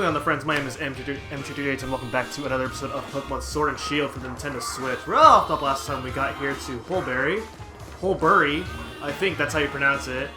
going on, the friends? My name is M238 and welcome back to another episode of Pokemon Sword and Shield for the Nintendo Switch. We're all off the last time we got here to Hulbury. Hulbury, I think that's how you pronounce it.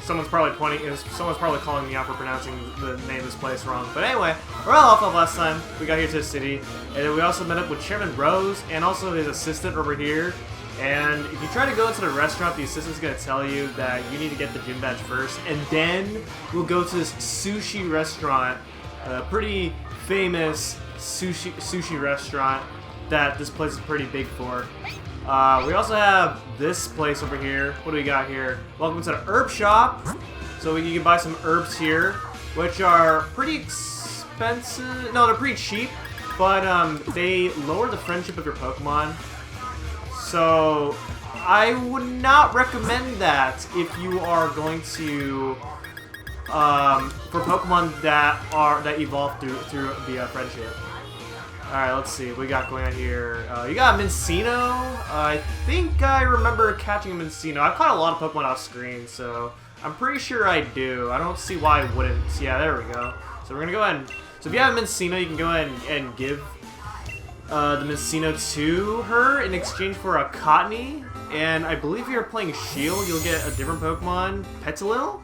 Someone's probably calling me out for pronouncing the name of this place wrong. But anyway, we're all off the last time we got here to the city. And then we also met up with Chairman Rose and also his assistant over here. And if you try to go into the restaurant, the assistant's going to tell you that you need to get the gym badge first. And then we'll go to this sushi restaurant, a pretty famous sushi restaurant that this place is pretty big for. We also have this place over here. What do we got here? Welcome to the herb shop. So you can buy some herbs here, which are pretty expensive. No, they're pretty cheap, but they lower the friendship of your Pokemon. So I would not recommend that if you are going to for Pokemon that evolve through the friendship. All right, let's see what we got going on here. You got a Mincino. I think I remember catching a Mincino. I've caught a lot of Pokemon off screen, so I'm pretty sure I do. I don't see why I wouldn't. Yeah, there we go. So we're gonna go ahead and, so if you have a Mincino, you can go ahead and give the Mincino to her in exchange for a Cottonee. And I believe if you're playing Shield, you'll get a different Pokemon, Petilil.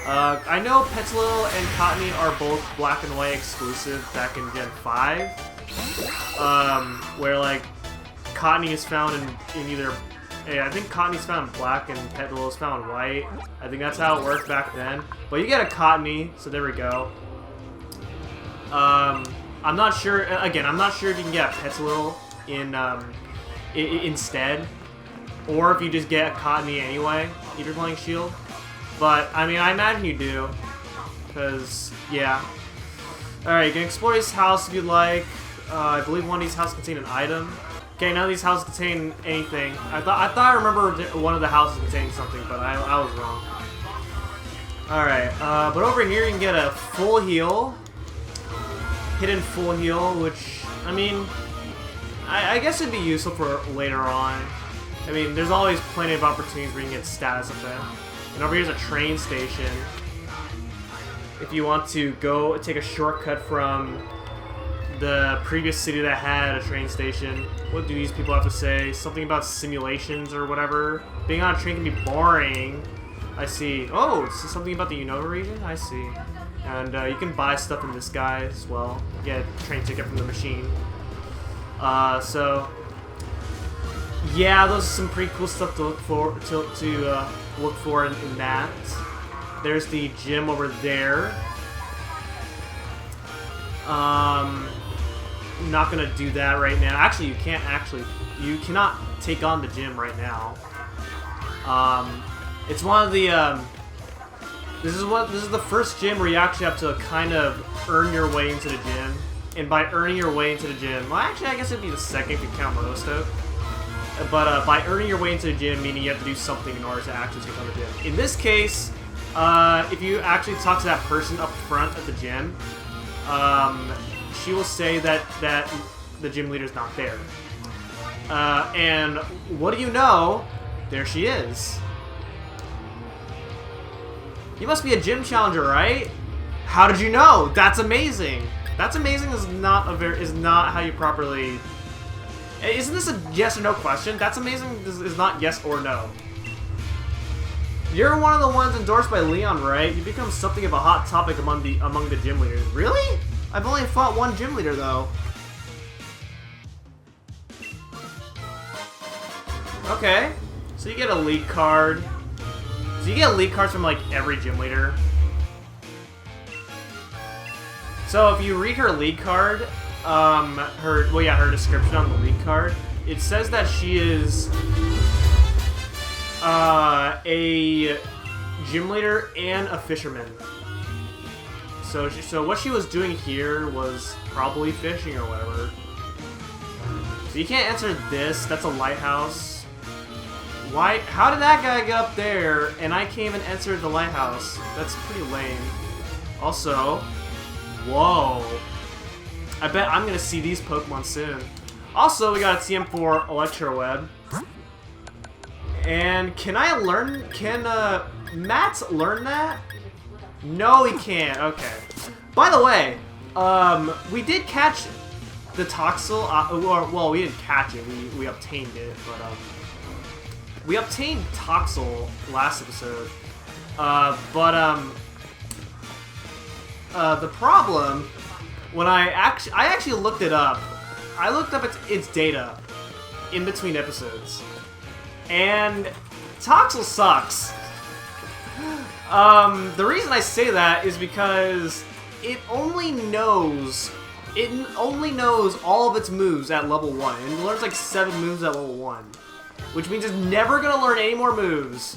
I know Petilil and Cottonee are both Black and White exclusive back in Gen 5. Where like Cottonee is found in either, I think Cottonee is found in Black and Petilil is found in White. I think that's how it worked back then. But you get a Cottonee, so there we go. I'm not sure. Again, I'm not sure if you can get a Petilil instead, or if you just get a Cottonee anyway if you're playing Shield. But I mean, I imagine you do, because yeah. All right, you can explore his house if you'd like. I believe one of these houses contain an item. Okay, none of these houses contain anything. I thought I remember one of the houses containing something, but I was wrong. All right, but over here you can get a full heal. Hidden full heal, which, I mean, I guess it'd be useful for later on. I mean, there's always plenty of opportunities where you can get status up there. And over here's a train station. If you want to go take a shortcut from the previous city that had a train station. What do these people have to say? Something about simulations or whatever. Being on a train can be boring. I see. Oh, so something about the Unova region? I see. And you can buy stuff in this guy as well. Get a train ticket from the machine. So yeah, those are some pretty cool stuff to look for. Look for in that. There's the gym over there. I'm not gonna do that right now. Actually, you cannot take on the gym right now. It's one of the This is the first gym where you actually have to kind of earn your way into the gym. And by earning your way into the gym, well, actually, I guess it'd be the second if you count Motostoke. But by earning your way into the gym, meaning you have to do something in order to actually take on the gym. In this case, if you actually talk to that person up front at the gym, she will say that the gym leader's not there. And what do you know? There she is. You must be a gym challenger, right? How did you know? That's amazing. That's amazing is not how you properly. Isn't this a yes or no question? That's amazing is not yes or no. You're one of the ones endorsed by Leon, right? You become something of a hot topic among the gym leaders. Really? I've only fought one gym leader though. Okay, so you get a league card. So you get league cards from like every gym leader. So if you read her league card, her description on the league card, it says that she is a gym leader and a fisherman. So what she was doing here was probably fishing or whatever. So you can't answer this. That's a lighthouse. Why? How did that guy get up there and I can't even enter the lighthouse? That's pretty lame. Also, whoa. I bet I'm gonna see these Pokemon soon. Also, we got a TM for Electroweb. And can Matt learn that? No, he can't. Okay. By the way, we did catch the Toxel. Well, we didn't catch it. We obtained it, but we obtained Toxel last episode. The problem when I actually looked it up. I looked up its data in between episodes, and Toxel sucks. The reason I say that is because it only knows all of its moves at level 1. And it learns like 7 moves at level 1. Which means it's never gonna learn any more moves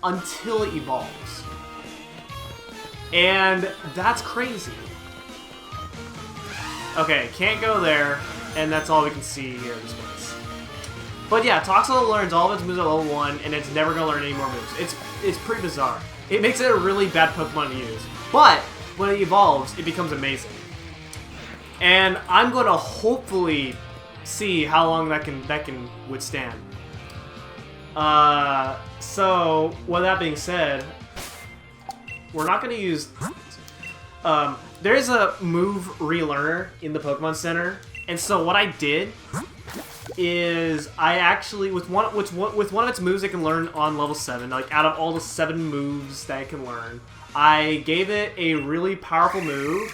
until it evolves. And that's crazy. Okay, can't go there, and that's all we can see here in this place. But yeah, Toxel learns all of its moves at level 1, and it's never gonna learn any more moves. It's pretty bizarre. It makes it a really bad Pokemon to use. But when it evolves, it becomes amazing. And I'm gonna hopefully see how long that can withstand. So with that being said, we're not gonna use. There is a move relearner in the Pokemon Center, and so what I did is I actually with one of its moves it can learn on level 7, like out of all the 7 moves that it can learn, I gave it a really powerful move,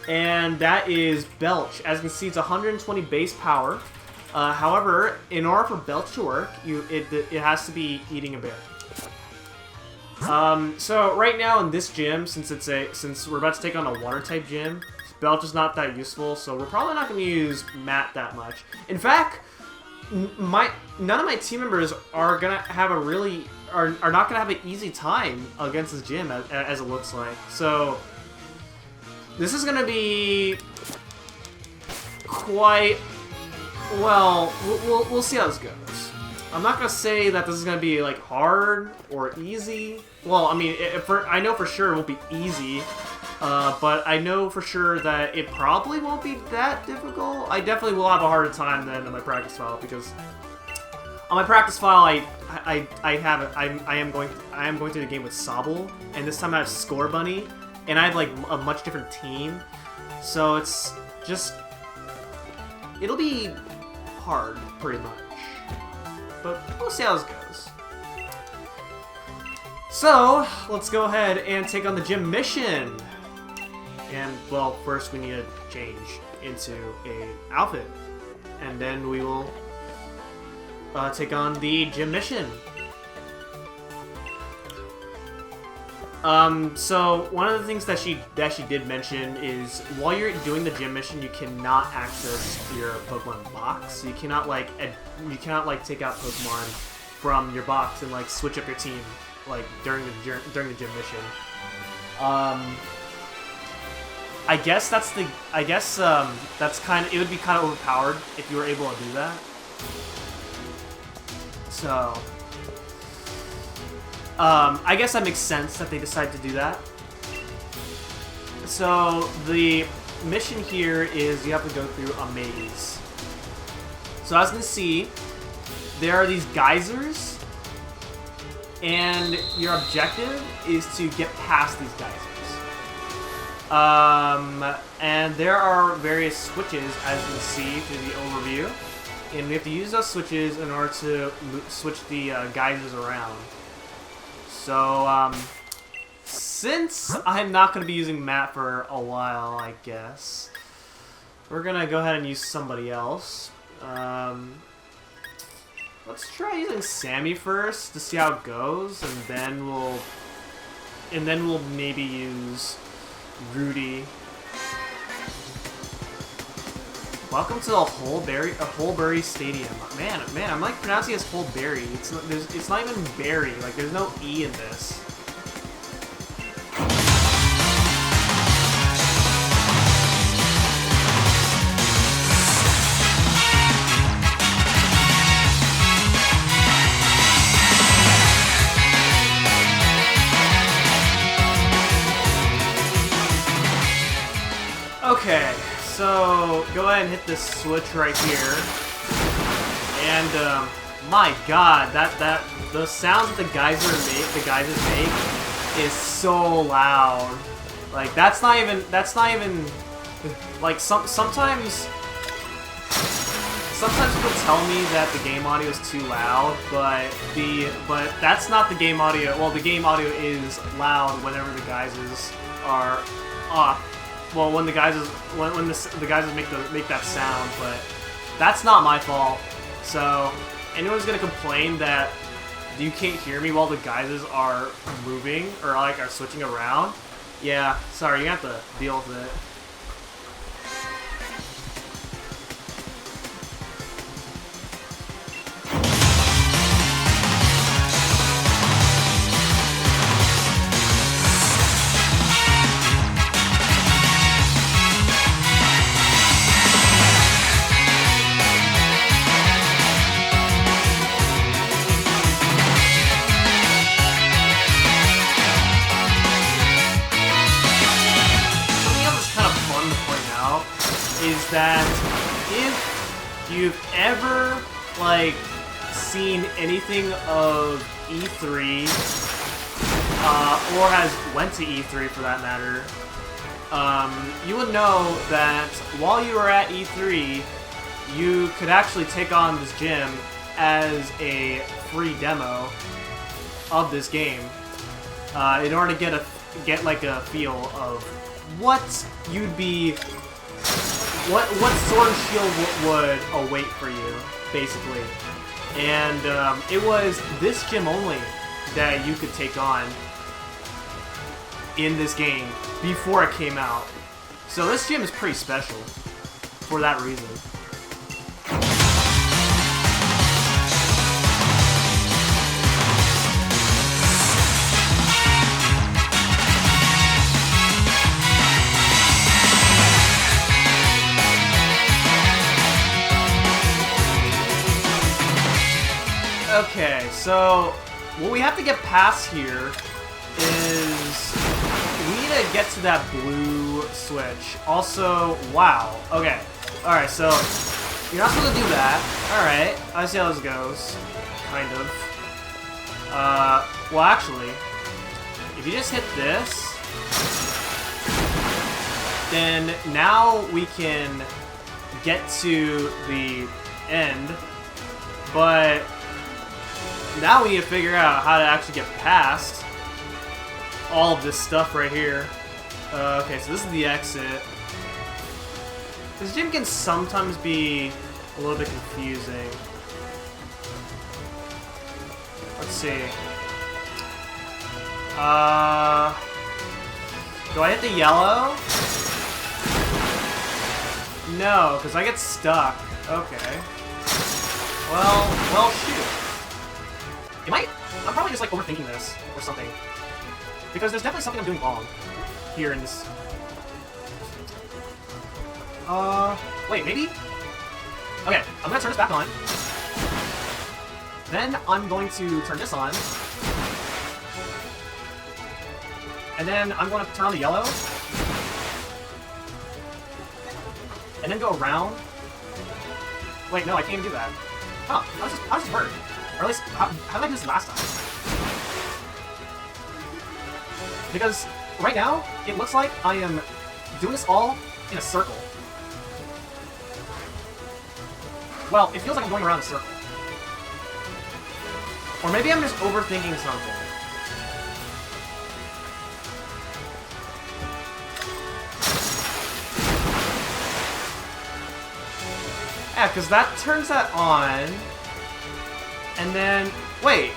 and that is Belch. As you can see, it's 120 base power. However, in order for Belch to work, it has to be eating a berry. So right now in this gym, since we're about to take on a water type gym, Belch is not that useful, so we're probably not going to use Matt that much. In fact, none of my team members are gonna have are not gonna have an easy time against this gym as it looks like. So this is gonna be quite well. We'll see how this goes. I'm not gonna say that this is gonna be like hard or easy. Well, I mean, I know for sure it won't be easy. But I know for sure that it probably won't be that difficult. I definitely will have a harder time than on my practice file, because on my practice file I am going through the game with Sobble, and this time I have Score Bunny, and I have like a much different team, so it's just it'll be hard pretty much. But we'll see how this goes. So let's go ahead and take on the gym mission. And, well, first we need to change into a outfit. And then we will take on the gym mission. So one of the things that she did mention is while you're doing the gym mission, you cannot access your Pokemon box. You cannot like take out Pokemon from your box and like switch up your team like during the gym mission. I guess that's kind of, it would be kind of overpowered if you were able to do that. So, I guess that makes sense that they decided to do that. So, the mission here is you have to go through a maze. So as you can see, there are these geysers, and your objective is to get past these geysers. And there are various switches, as you can see through the overview, and we have to use those switches in order to switch the geysers around. So, since I'm not going to be using Matt for a while, I guess, we're going to go ahead and use somebody else. Let's try using Sammy first to see how it goes, and then we'll maybe use Rudy. Welcome to the Hulbury Stadium. Man, I'm like pronouncing it as Hulbury. It's not even berry. Like there's no E in this. Okay, so go ahead and hit this switch right here, and my God, the sounds that the geysers make is so loud. Like that's not even like sometimes people tell me that the game audio is too loud, but that's not the game audio. Well, the game audio is loud whenever the guises are up. Well, when the guises the guises make that sound, but that's not my fault. So anyone's gonna complain that you can't hear me while the guises are moving or like are switching around, yeah, sorry, you have to deal with it. Is that if you've ever like seen anything of E3 or has went to E3 for that matter, you would know that while you were at E3 you could actually take on this gym as a free demo of this game in order to get like a feel of what you'd be what Sword and Shield would await for you, basically. And it was this gym only that you could take on in this game before it came out. So this gym is pretty special for that reason. Okay, so what we have to get past here is we need to get to that blue switch. Also, wow. Okay, alright, so you're not supposed to do that. Alright, I see how this goes. Kind of. Well, actually, if you just hit this, then now we can get to the end, but now we need to figure out how to actually get past all of this stuff right here. Okay, so this is the exit. This gym can sometimes be a little bit confusing. Let's see. Do I hit the yellow? No, because I get stuck. Okay. Well, shoot. I'm probably just like overthinking this or something. Because there's definitely something I'm doing wrong here in this. Wait, maybe? Okay, I'm gonna turn this back on. Then I'm going to turn this on. And then I'm going to turn on the yellow. And then go around. Wait, no, I can't even do that. Huh, I was just hurt. Or at least, how did I do this last time? Because right now, it looks like I am doing this all in a circle. Well, it feels like I'm going around a circle. Or maybe I'm just overthinking something. Yeah, because that turns that on. And then, wait.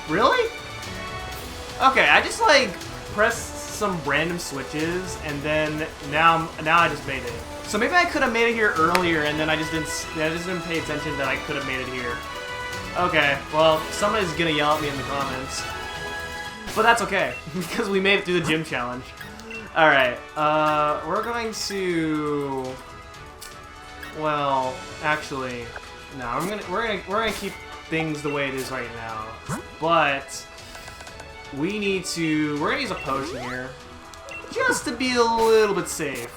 Really? Okay, I just like pressed some random switches, and then now I just made it. So maybe I could have made it here earlier, and then I just didn't pay attention that I could have made it here. Okay, well, somebody's gonna yell at me in the comments, but that's okay because we made it through the gym challenge. All right, we're going to. Well, actually. No, we're gonna keep things the way it is right now. But we're gonna use a potion here, just to be a little bit safe.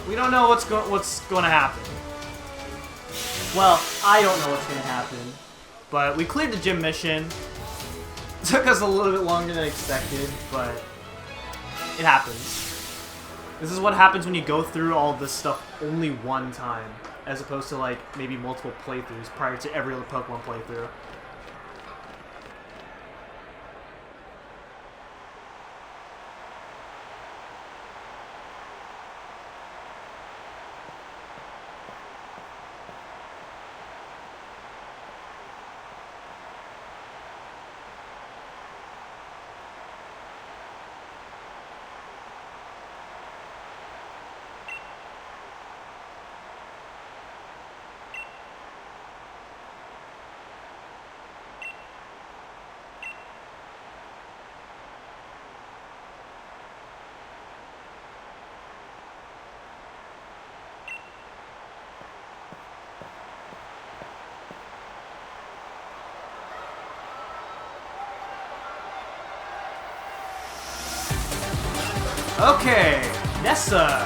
We don't know what's going to happen. Well, I don't know what's going to happen, but we cleared the gym mission. It took us a little bit longer than expected, but It happens. This is what happens when you go through all this stuff only one time, as opposed to like maybe multiple playthroughs prior to every other Pokemon playthrough. Okay, Nessa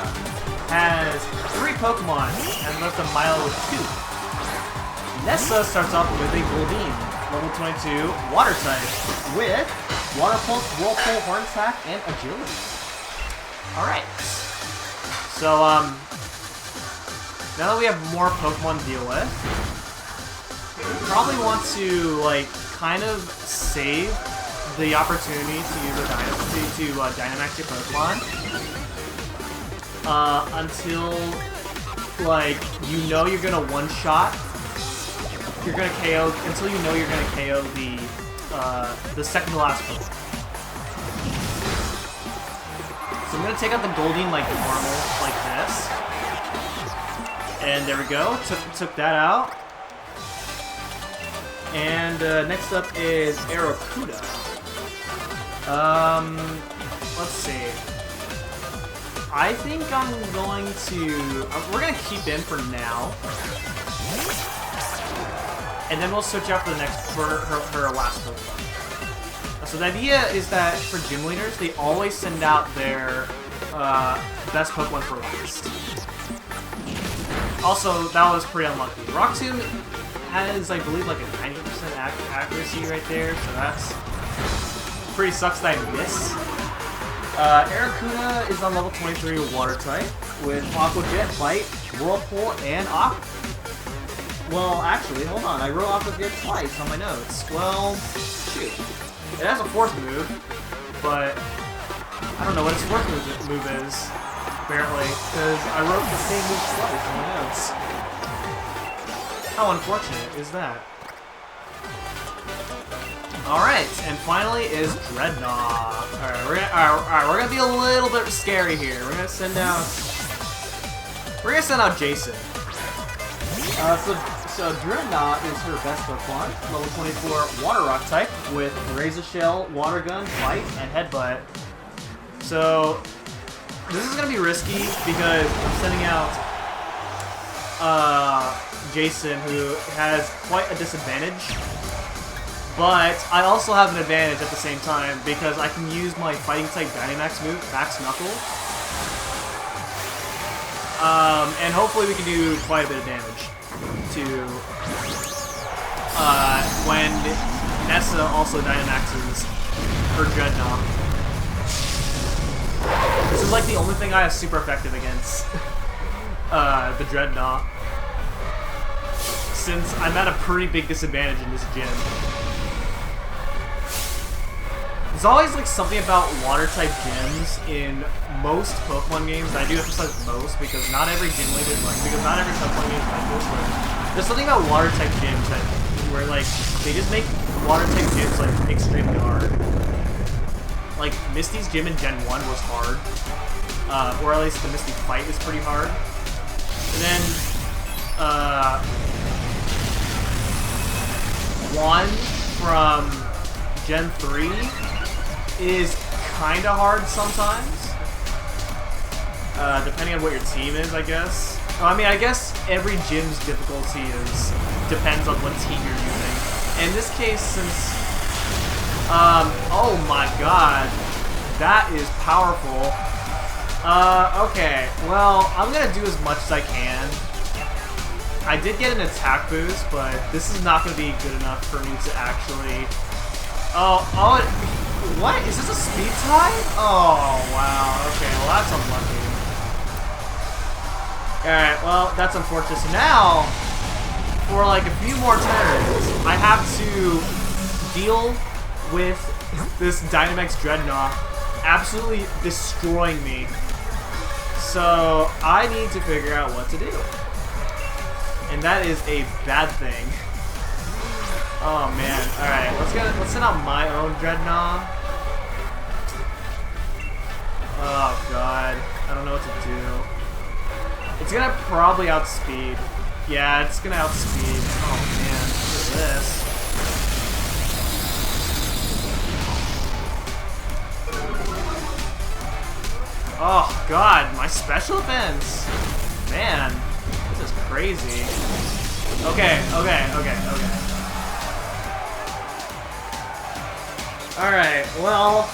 has 3 Pokemon and left a Mile with 2. Nessa starts off with a Goldeen, level 22, Water type, with Water Pulse, Whirlpool, Horn Attack, and Agility. Alright. So, now that we have more Pokemon to deal with, we probably want to, like, kind of save the opportunity to use a Dynamax your Pokemon until, like, you know you're gonna one-shot. You're gonna KO until you know you're gonna KO the second to last Pokemon. So I'm gonna take out the Goldeen like normal, like this, and there we go. Took that out. And next up is Arrokuda. Let's see. I think I'm going to... we're going to keep in for now. And then we'll switch out for the next... for her last Pokemon. So the idea is that for gym leaders, they always send out their best Pokemon for last. Also, that was pretty unlucky. Rock Tomb has, I believe, like a 90% accuracy right there, so that's... pretty sucks that I miss. Arrokuda is on level 23 with Water type, with Aqua Jet, Bite, Whirlpool, and Aqua. Well, actually, hold on. I wrote Aqua Jet twice on my notes. Well, shoot. It has a fourth move, but I don't know what its fourth move is, apparently, because I wrote the same move twice on my notes. How unfortunate is that? Alright, and finally is Dreadnought. Alright, we're gonna be a little bit scary here. We're gonna send out Jason. So Dreadnought is her best Pokemon, level 24 Water Rock type, with Razor Shell, Water Gun, Bite, and Headbutt. So this is gonna be risky because I'm sending out Jason, who has quite a disadvantage. But I also have an advantage at the same time because I can use my Fighting type Dynamax move, Max Knuckle. And hopefully we can do quite a bit of damage to when Nessa also Dynamaxes her Dreadnought. This is like the only thing I have super effective against the Dreadnought, since I'm at a pretty big disadvantage in this gym. There's always like something about water type gyms in most Pokemon games, and I do emphasize most because not every gym leader because not every Pokemon game is like this, but there's something about water type gyms that where like they just make water type gyms like extremely hard. Like Misty's gym in Gen 1 was hard. Or at least the Misty fight is pretty hard. And then one from Gen 3 is kinda hard sometimes. Depending on what your team is, I guess. Well, I mean, I guess every gym's difficulty depends on what team you're using. In this case, since oh my god, that is powerful. Okay, well, I'm gonna do as much as I can. I did get an attack boost, but this is not gonna be good enough for me to actually... What? Is this a speed tie? Oh, wow. Okay, well, that's unlucky. Alright, well, that's unfortunate. So now, for like a few more turns, I have to deal with this Dynamax Dreadnought absolutely destroying me. So I need to figure out what to do. And that is a bad thing. Oh man. Alright, let's send out my own Dreadnought. Oh god. I don't know what to do. It's gonna probably outspeed. Yeah, it's gonna outspeed. Oh man, look at this. Oh god, my special defense! Man, this is crazy. Okay. Alright, well,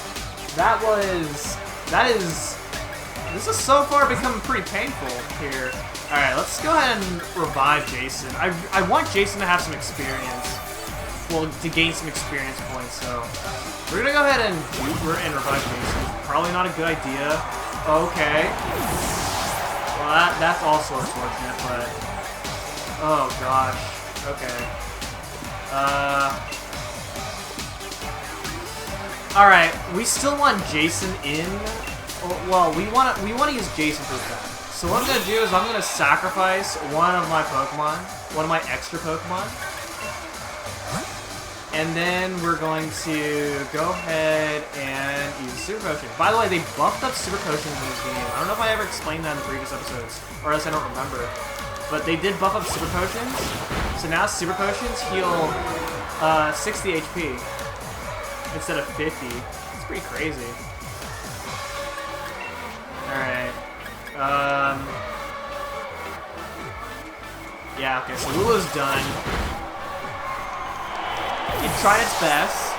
this is so far becoming pretty painful here. Alright, let's go ahead and revive Jason. I want Jason to have some experience. Well, to gain some experience points, so we're gonna go ahead and revive Jason. Probably not a good idea. Okay. Well, that's also unfortunate, but oh gosh. Okay. All right. We still want Jason in. Well, we want to use Jason for that. So what I'm gonna do is I'm gonna sacrifice one of my Pokemon, one of my extra Pokemon. And then we're going to go ahead and use Super Potion. By the way, they buffed up Super Potions in this game. I don't know if I ever explained that in the previous episodes, or else I don't remember. But they did buff up Super Potions. So now Super Potions heal 60 HP instead of 50. It's pretty crazy. Alright. Yeah, okay, so Lulu's done. It tried its best.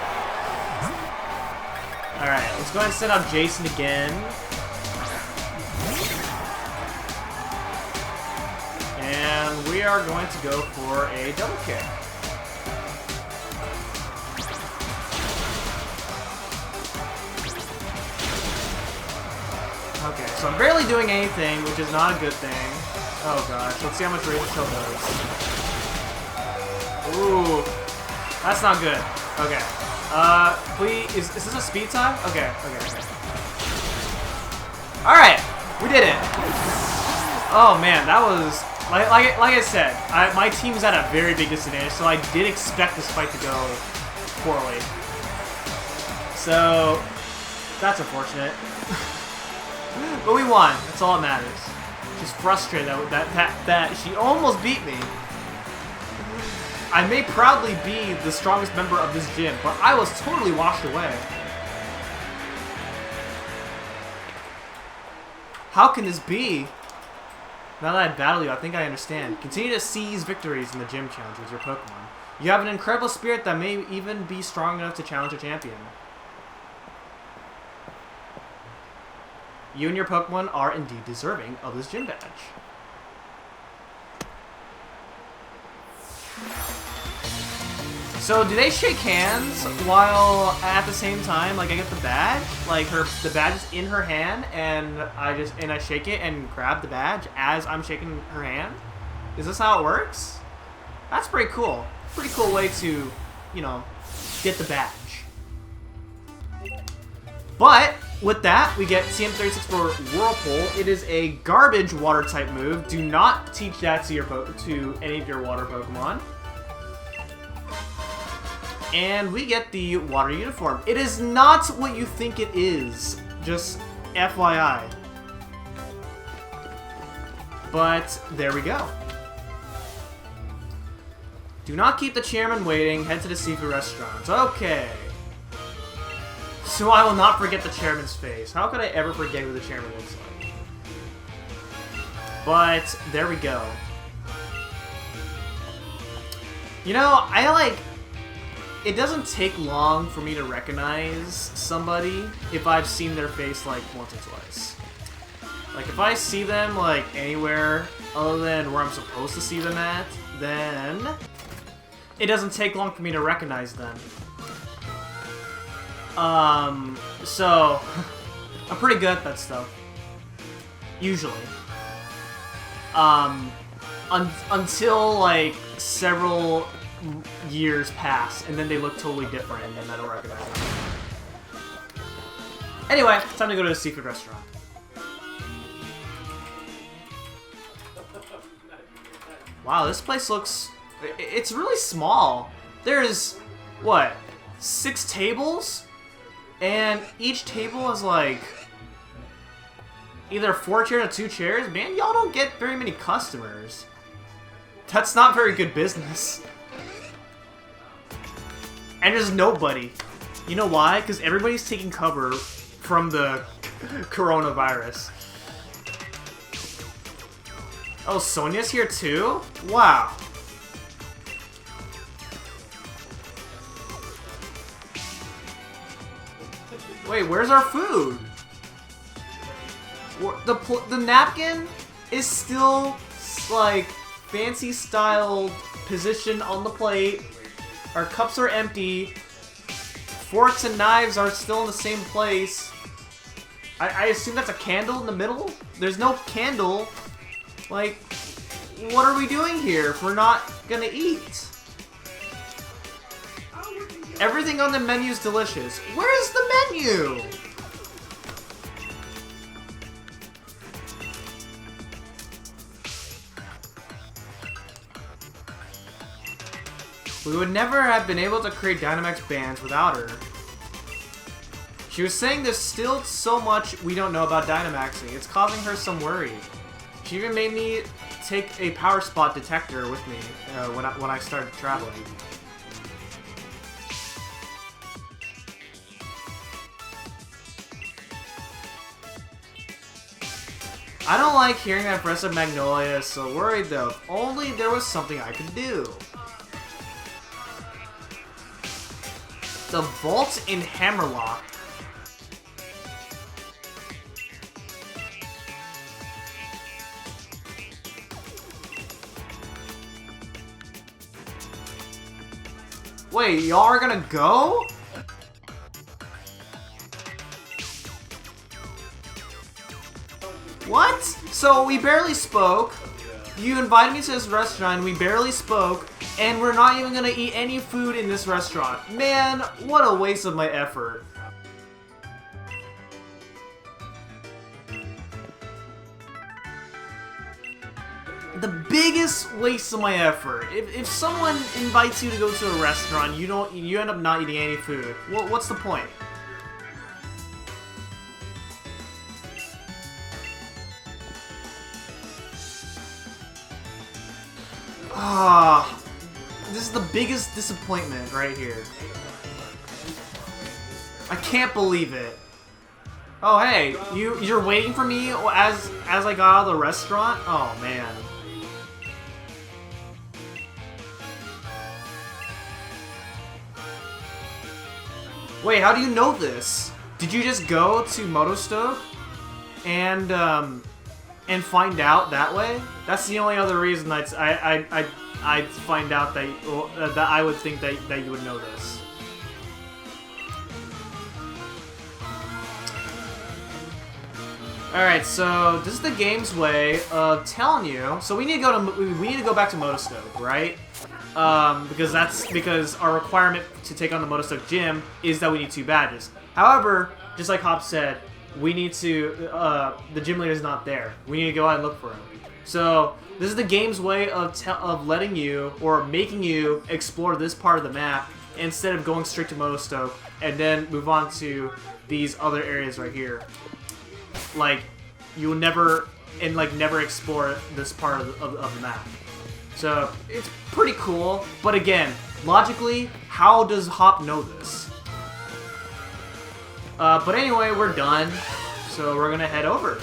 Alright, let's go ahead and send out Jason again. And we are going to go for a double kick. Okay, so I'm barely doing anything, which is not a good thing. Oh gosh, let's see how much Razor Shell does. Ooh. That's not good. Okay. Please, is this a speed time? Okay. Alright, we did it. Oh man, that was, like I said, my team's at a very big disadvantage, so I did expect this fight to go poorly. So, that's unfortunate. But we won, that's all that matters. She's frustrated that she almost beat me. I may proudly be the strongest member of this gym, but I was totally washed away. How can this be? Now that I battle you, I think I understand. Continue to seize victories in the gym challenge with your Pokemon. You have an incredible spirit that may even be strong enough to challenge a champion. You and your Pokemon are indeed deserving of this gym badge. So do they shake hands while at the same time? Like I get the badge, like the badge is in her hand, and I shake it and grab the badge as I'm shaking her hand. Is this how it works? That's pretty cool. Pretty cool way to, you know, get the badge. But with that, we get TM36 for Whirlpool. It is a garbage water type move. Do not teach that to any of your water Pokemon. And we get the water uniform. It is not what you think it is. Just FYI. But there we go. Do not keep the chairman waiting. Head to the seafood restaurant. Okay. So I will not forget the chairman's face. How could I ever forget who the chairman looks like? But there we go. You know, it doesn't take long for me to recognize somebody if I've seen their face like once or twice. Like if I see them like anywhere other than where I'm supposed to see them at, then it doesn't take long for me to recognize them. So I'm pretty good at that stuff. Usually. Until like several years pass, and then they look totally different, and then I don't recognize them. Anyway, time to go to the seafood restaurant. Wow, this place looks... It's really small. There's, what, 6 tables? And each table is like... either 4 chairs or 2 chairs? Man, y'all don't get very many customers. That's not very good business. And there's nobody. You know why? Because everybody's taking cover from the coronavirus. Oh, Sonia's here too? Wow. Wait, where's our food? The napkin is still, like, fancy styled position on the plate. Our cups are empty. Forks and knives are still in the same place. I assume that's a candle in the middle? There's no candle. Like, what are we doing here if we're not gonna eat? Everything on the menu is delicious. Where's the menu? We would never have been able to create Dynamax bands without her. She was saying there's still so much we don't know about Dynamaxing. It's causing her some worry. She even made me take a power spot detector with me when I started traveling. I don't like hearing that Breath of Magnolia is so worried though. If only there was something I could do. The vault in Hammerlock. Wait, y'all are gonna go? What? So we barely spoke. You invited me to this restaurant, we barely spoke, and we're not even gonna eat any food in this restaurant. Man, what a waste of my effort. The biggest waste of my effort. If someone invites you to go to a restaurant, you end up not eating any food. What's the point? Ah, this is the biggest disappointment right here. I can't believe it. Oh hey, you're waiting for me as I got out of the restaurant? Oh man. Wait, how do you know this? Did you just go to Motostoke and find out that way? That's the only other reason I'd find out that I would think that you would know this. All right, so this is the game's way of telling you. So we need to go back to Motostoke, right? Because our requirement to take on the Motostoke Gym is that we need 2 badges. However, just like Hop said, we need to, the gym leader is not there. We need to go out and look for him. So this is the game's way of letting you, or making you, explore this part of the map instead of going straight to Motostoke and then move on to these other areas right here. Like, you will never explore this part of the map. So it's pretty cool, but again, logically, how does Hop know this? But anyway, we're done, so we're gonna head over.